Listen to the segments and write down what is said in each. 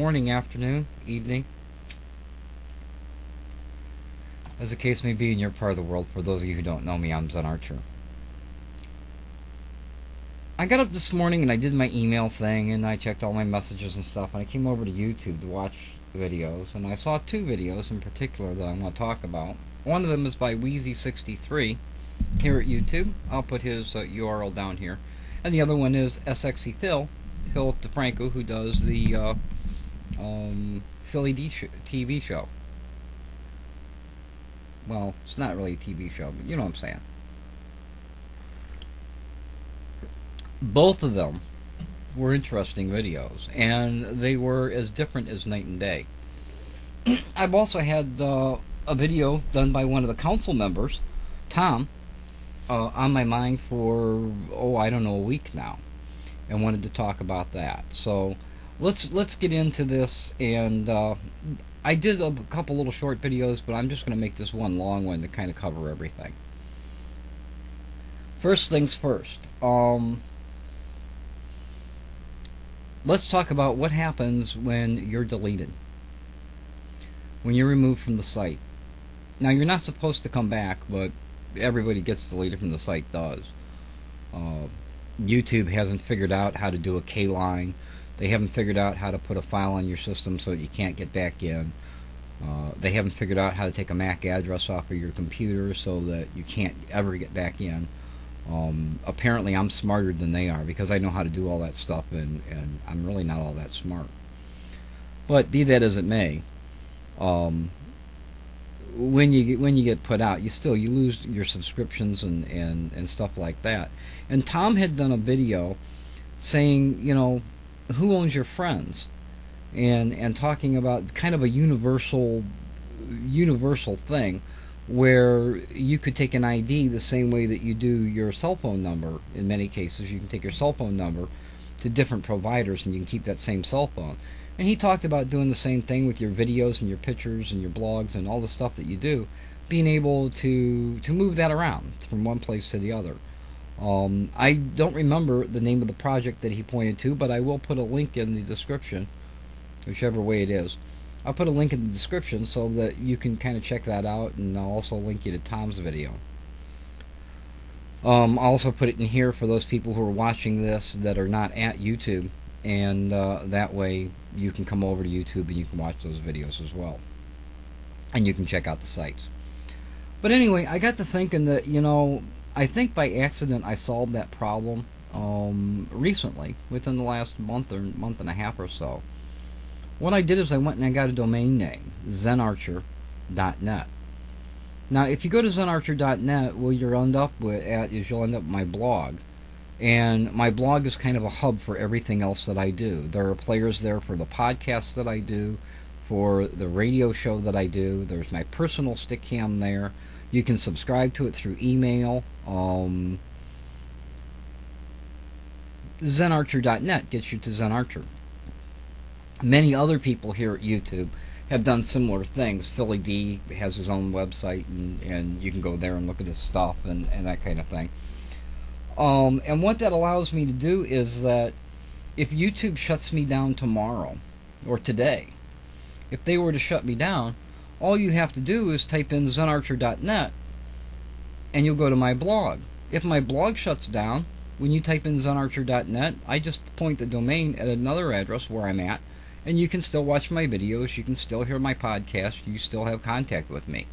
morning, afternoon, evening, as the case may be in your part of the world. For those of you who don't know me, I'm Zenarcher. I got up this morning and I did my email thing and I checked all my messages and stuff, and I came over to YouTube to watch videos, and I saw two videos in particular that I want to talk about. One of them is by Weezie63 here at YouTube. I'll put his URL down here. And the other one is SxePhil, Philip DeFranco, who does the Philly TV show. Well, it's not really a TV show, but you know what I'm saying. Both of them were interesting videos, and they were as different as night and day. I've also had a video done by one of the council members, Tom, on my mind for, I don't know, a week now, and wanted to talk about that. So let's get into this. And I did a couple little short videos, but I'm just going to make this one long one to kind of cover everything. First things first. Let's talk about what happens when you're deleted, when you're removed from the site. Now, you're not supposed to come back, but everybody gets deleted from the site does. YouTube hasn't figured out how to do a K-line. They haven't figured out how to put a file on your system so that you can't get back in. They haven't figured out how to take a MAC address off of your computer so that you can't ever get back in. Apparently I'm smarter than they are, because I know how to do all that stuff, and I'm really not all that smart. But be that as it may, when you get put out, you lose your subscriptions and stuff like that. And Tom had done a video saying, you know, who owns your friends, and talking about kind of a universal thing, where you could take an ID the same way that you do your cell phone number. In many cases, you can take your cell phone number to different providers and you can keep that same cell phone. And he talked about doing the same thing with your videos and your pictures and your blogs and all the stuff that you do, being able to move that around from one place to the other. I don't remember the name of the project that he pointed to, but I will put a link in the description, whichever way it is. I'll put a link in the description so that you can kind of check that out, and I'll also link you to Tom's video. I'll also put it in here for those people who are watching this that are not at YouTube, and that way you can come over to YouTube and you can watch those videos as well. And you can check out the sites. But anyway, I got to thinking that, you know, I think by accident I solved that problem recently, within the last month or month and a half or so. What I did is I went and I got a domain name, Zenarcher.net. Now, if you go to Zenarcher.net, what you'll end up with my blog. And my blog is kind of a hub for everything else that I do. There are players there for the podcasts that I do, for the radio show that I do. There's my personal stick cam there. You can subscribe to it through email. Zenarcher.net gets you to Zenarcher. Many other people here at YouTube have done similar things. Philly D has his own website, and you can go there and look at his stuff and that kind of thing. And what that allows me to do is that if YouTube shuts me down tomorrow, or today, if they were to shut me down, all you have to do is type in Zenarcher.net and you'll go to my blog. If my blog shuts down, when you type in Zenarcher.net, I just point the domain at another address where I'm at, and you can still watch my videos, you can still hear my podcast, you still have contact with me.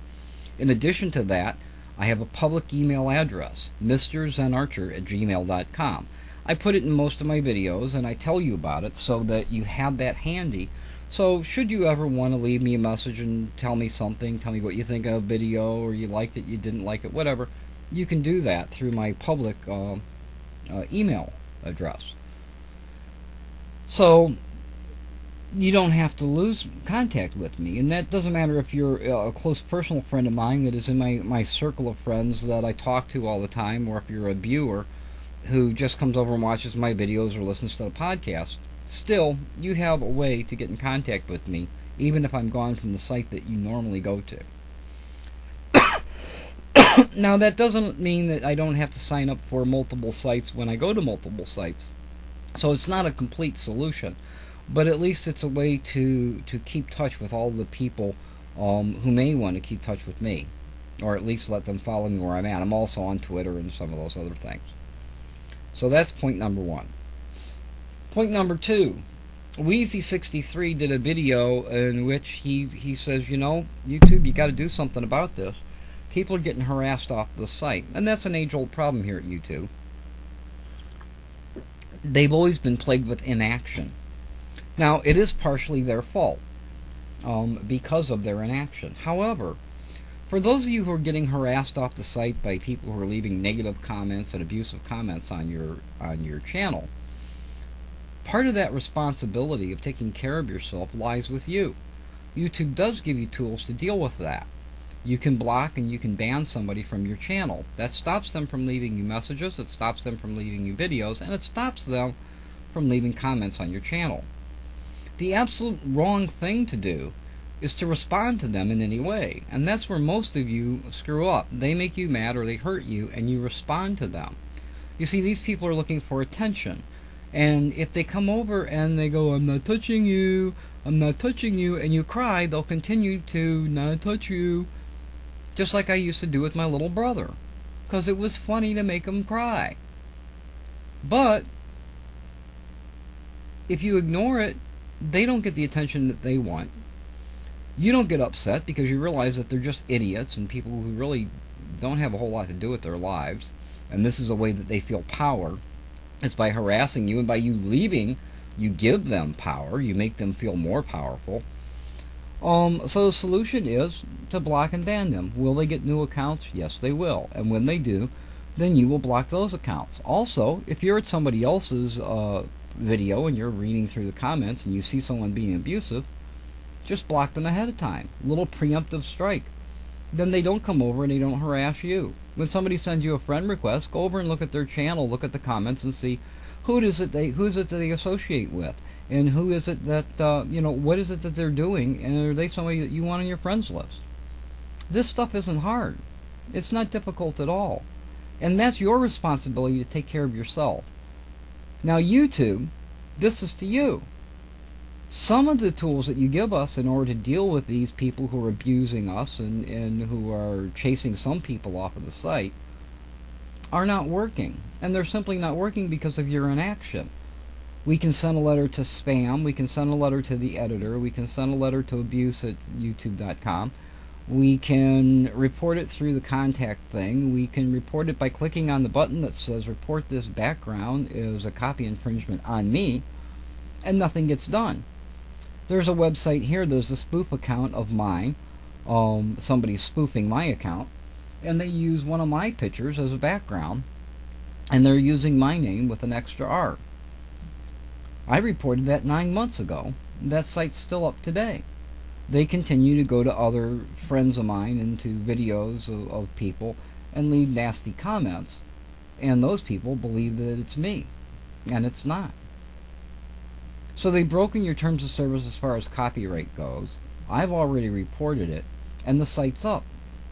In addition to that, I have a public email address, mrzenarcher@gmail.com. I put it in most of my videos, and I tell you about it so that you have that handy. So should you ever want to leave me a message and tell me something, tell me what you think of a video, or you liked it, you didn't like it, whatever, you can do that through my public email address. So you don't have to lose contact with me, and that doesn't matter if you're a close personal friend of mine that is in my circle of friends that I talk to all the time, or if you're a viewer who just comes over and watches my videos or listens to the podcast. Still, you have a way to get in contact with me, even if I'm gone from the site that you normally go to. Now, that doesn't mean that I don't have to sign up for multiple sites when I go to multiple sites. So it's not a complete solution. but at least it's a way to keep touch with all the people who may want to keep touch with me, or at least let them follow me where I'm at. I'm also on Twitter and some of those other things. So that's point number one. Point number two, Weezie63 did a video in which he says, you know, YouTube, you got to do something about this. People are getting harassed off the site, and that's an age-old problem here at YouTube. They've always been plagued with inaction. Now, it is partially their fault because of their inaction. However, for those of you who are getting harassed off the site by people who are leaving negative comments and abusive comments on your channel, part of that responsibility of taking care of yourself lies with you. YouTube does give you tools to deal with that. You can block and you can ban somebody from your channel. That stops them from leaving you messages, it stops them from leaving you videos, and it stops them from leaving comments on your channel. The absolute wrong thing to do is to respond to them in any way, and that's where most of you screw up. They make you mad or they hurt you, and you respond to them. You see, these people are looking for attention, and if they come over and they go, I'm not touching you, I'm not touching you, and you cry, they'll continue to not touch you, just like I used to do with my little brother, because it was funny to make him cry. But if you ignore it, they don't get the attention that they want. You don't get upset because you realize that they're just idiots and people who really don't have a whole lot to do with their lives, and this is a way that they feel power. It's by harassing you, and by you leaving, you give them power, you make them feel more powerful. So the solution is to block and ban them. Will they get new accounts? Yes, they will. And when they do, then you will block those accounts. Also, if you're at somebody else's video and you're reading through the comments and you see someone being abusive, just block them ahead of time. A little preemptive strike. Then they don't come over and they don't harass you. When somebody sends you a friend request, go over and look at their channel, look at the comments, and see who is it that they associate with, and who is it that what is it that they're doing, and are they somebody that you want on your friends list? This stuff isn't hard. It's not difficult at all, and that's your responsibility to take care of yourself. Now, YouTube, this is to you. Some of the tools that you give us in order to deal with these people who are abusing us and who are chasing some people off of the site are not working. And they're simply not working because of your inaction. We can send a letter to spam, we can send a letter to the editor, we can send a letter to abuse@youtube.com, we can report it through the contact thing, we can report it by clicking on the button that says report this background is a copy infringement on me, and nothing gets done. There's a website here, there's a spoof account of mine, somebody's spoofing my account, and they use one of my pictures as a background, and they're using my name with an extra R. I reported that 9 months ago. That site's still up today. They continue to go to other friends of mine into videos of people and leave nasty comments, and those people believe that it's me, and it's not. So they've broken your terms of service as far as copyright goes. I've already reported it, and the site's up,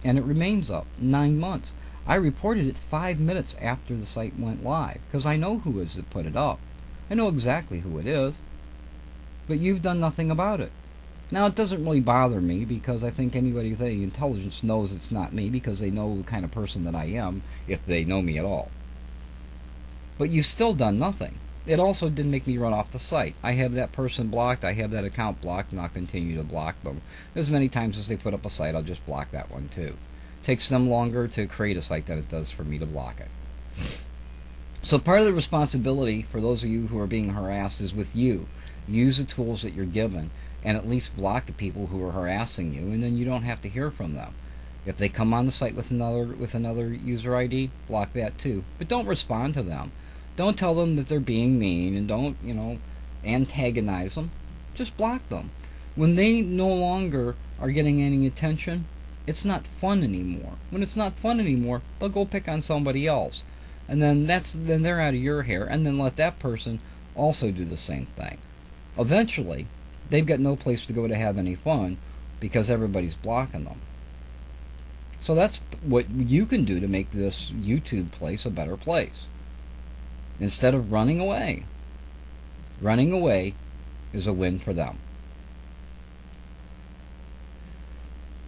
and it remains up 9 months. I reported it 5 minutes after the site went live, because I know who is that put it up. I know exactly who it is, but you've done nothing about it. Now, it doesn't really bother me, because I think anybody with any intelligence knows it's not me, because they know the kind of person that I am, if they know me at all. But you've still done nothing. It also didn't make me run off the site. I have that person blocked, I have that account blocked, and I'll continue to block them. As many times as they put up a site, I'll just block that one too. It takes them longer to create a site than it does for me to block it. So part of the responsibility for those of you who are being harassed is with you. Use the tools that you're given, and at least block the people who are harassing you, and then you don't have to hear from them. If they come on the site with another user ID, block that too. But don't respond to them. Don't tell them that they're being mean, and don't, antagonize them. Just block them. When they no longer are getting any attention, it's not fun anymore. When it's not fun anymore, they'll go pick on somebody else. And then they're out of your hair, and then let that person also do the same thing. Eventually, they've got no place to go to have any fun because everybody's blocking them. So that's what you can do to make this YouTube place a better place. Instead of running away is a win for them.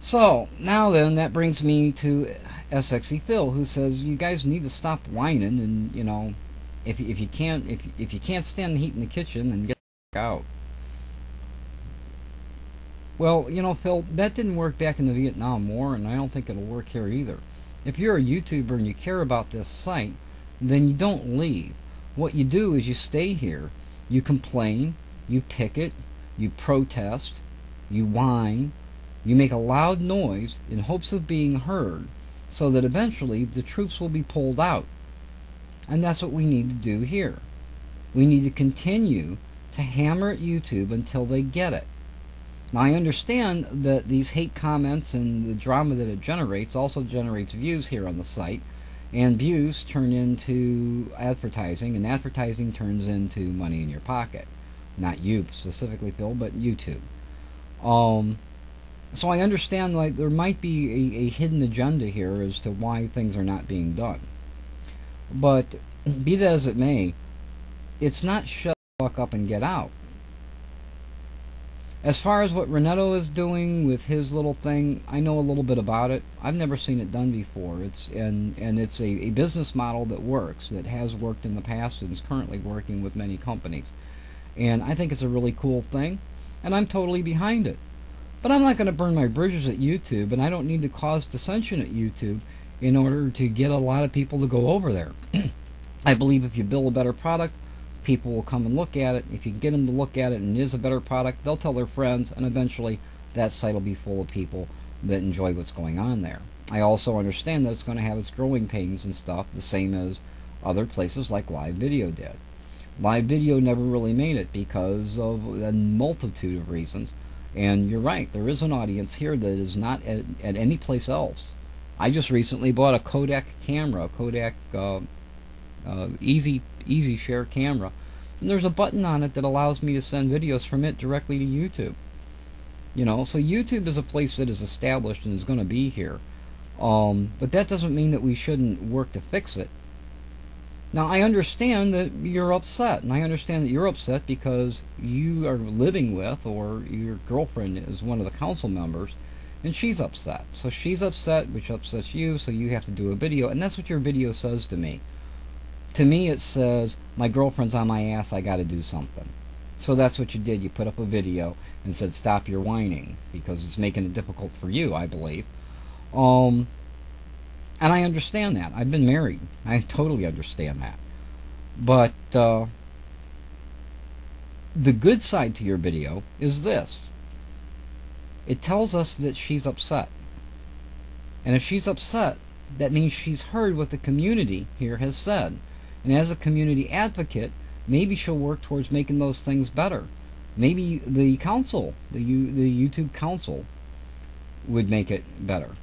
So now then, that brings me to SxePhil, who says you guys need to stop whining, and you know, if you can't stand the heat in the kitchen, then get the out. Well, you know, Phil, that didn't work back in the Vietnam War, and I don't think it'll work here either. If you're a YouTuber and you care about this site, then you don't leave. What you do is you stay here, you complain, you picket, you protest, you whine, you make a loud noise in hopes of being heard, so that eventually the troops will be pulled out. And that's what we need to do here. We need to continue to hammer at YouTube until they get it. Now, I understand that these hate comments and the drama that it generates also generates views here on the site, and views turn into advertising, and advertising turns into money in your pocket. Not you specifically, Phil, but YouTube. So I understand, like, there might be a hidden agenda here as to why things are not being done. But be that as it may, it's not shut the fuck up and get out. As far as what Renato is doing with his little thing, I know a little bit about it. I've never seen it done before. It's a business model that works, that has worked in the past and is currently working with many companies. And I think it's a really cool thing, and I'm totally behind it. But I'm not going to burn my bridges at YouTube, and I don't need to cause dissension at YouTube in order to get a lot of people to go over there. I believe if you build a better product, people will come and look at it. If you get them to look at it and it is a better product, they'll tell their friends, and eventually that site will be full of people that enjoy what's going on there. I also understand that it's going to have its growing pains and stuff, the same as other places like live video did. Live video never really made it because of a multitude of reasons. And you're right, there is an audience here that is not at any place else. I just recently bought a Kodak camera, a Kodak Easy Share camera, and there's a button on it that allows me to send videos from it directly to YouTube. You know, so YouTube is a place that is established and is going to be here. But that doesn't mean that we shouldn't work to fix it. Now, I understand that you're upset, and I understand that you're upset because you are living with, or your girlfriend is one of the council members, and she's upset. So she's upset, which upsets you, so you have to do a video, and that's what your video says to me. To me, it says, my girlfriend's on my ass, I gotta do something. So that's what you did. You put up a video and said, stop your whining, because it's making it difficult for you, I believe. And I understand that. I've been married. I totally understand that. But the good side to your video is this. It tells us that she's upset. And if she's upset, that means she's heard what the community here has said. And as a community advocate, maybe she'll work towards making those things better. Maybe the council, the YouTube Counsel, would make it better.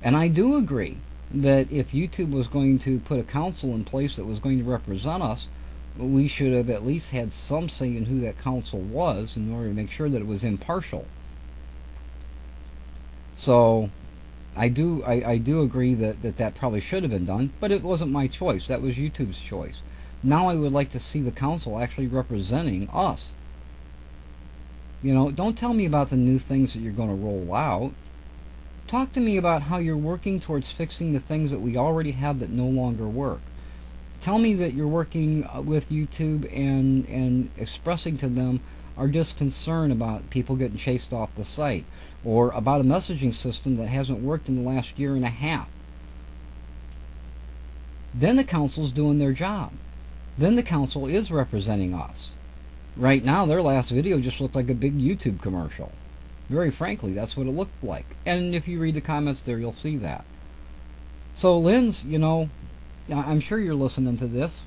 And I do agree that if YouTube was going to put a council in place that was going to represent us, we should have at least had some say in who that council was in order to make sure that it was impartial. So I do agree that probably should have been done, but it wasn't my choice. That was YouTube's choice. Now I would like to see the council actually representing us. You know, don't tell me about the new things that you're going to roll out. Talk to me about how you're working towards fixing the things that we already have that no longer work. Tell me that you're working with YouTube and expressing to them our disconcern about people getting chased off the site, or about a messaging system that hasn't worked in the last year and a half. Then the council's doing their job. Then the council is representing us. Right now, their last video just looked like a big YouTube commercial. Very frankly, that's what it looked like. And if you read the comments there, you'll see that. So, Linz, you know, I'm sure you're listening to this.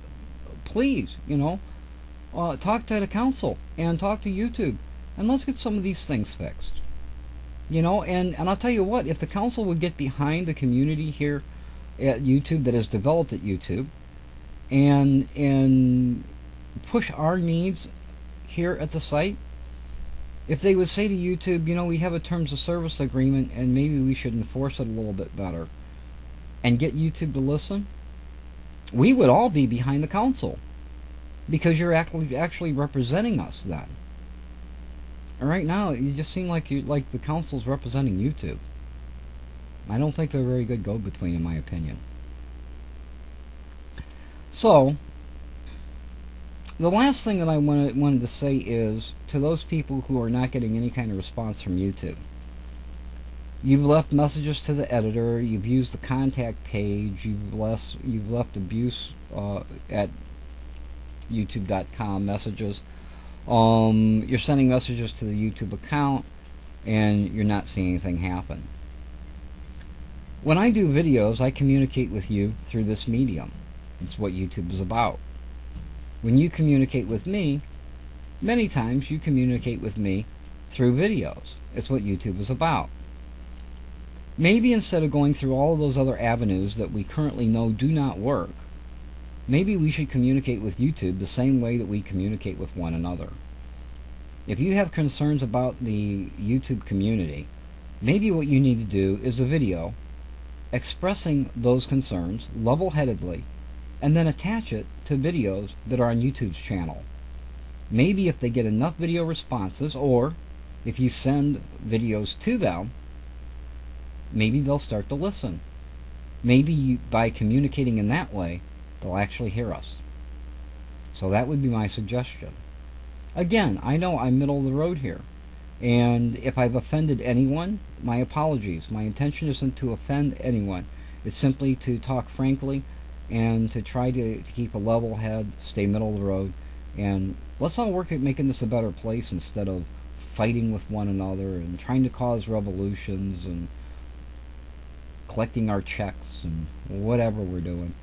Please, you know, talk to the council and talk to YouTube, and let's get some of these things fixed. You know, and I'll tell you what, if the council would get behind the community here at YouTube that has developed at YouTube, and push our needs here at the site, if they would say to YouTube, you know, we have a terms of service agreement and maybe we should enforce it a little bit better, and get YouTube to listen, we would all be behind the council, because you're actually representing us then. And right now, you just seem like the council's representing YouTube. I don't think they're a very good go-between, in my opinion. So, the last thing that I wanted to say is, to those people who are not getting any kind of response from YouTube, you've left messages to the editor, you've used the contact page, you've left abuse at youtube.com messages, you're sending messages to the YouTube account, and you're not seeing anything happen. When I do videos, I communicate with you through this medium. It's what YouTube is about. When you communicate with me, many times you communicate with me through videos. It's what YouTube is about. Maybe instead of going through all of those other avenues that we currently know do not work, maybe we should communicate with YouTube the same way that we communicate with one another. If you have concerns about the YouTube community, maybe what you need to do is a video expressing those concerns level-headedly, and then attach it to videos that are on YouTube's channel. Maybe if they get enough video responses, or if you send videos to them, maybe they'll start to listen. Maybe by communicating in that way, they'll actually hear us. So that would be my suggestion. Again, I know I'm middle of the road here, and if I've offended anyone, my apologies. My intention isn't to offend anyone. It's simply to talk frankly and to try to keep a level head, stay middle of the road, and let's all work at making this a better place instead of fighting with one another and trying to cause revolutions and collecting our checks and whatever we're doing.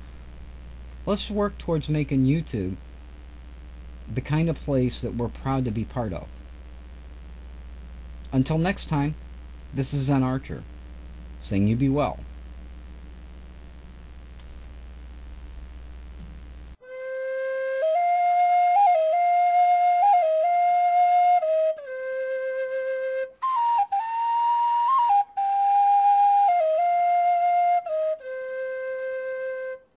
Let's work towards making YouTube the kind of place that we're proud to be part of. Until next time, this is Zenarcher, saying you be well.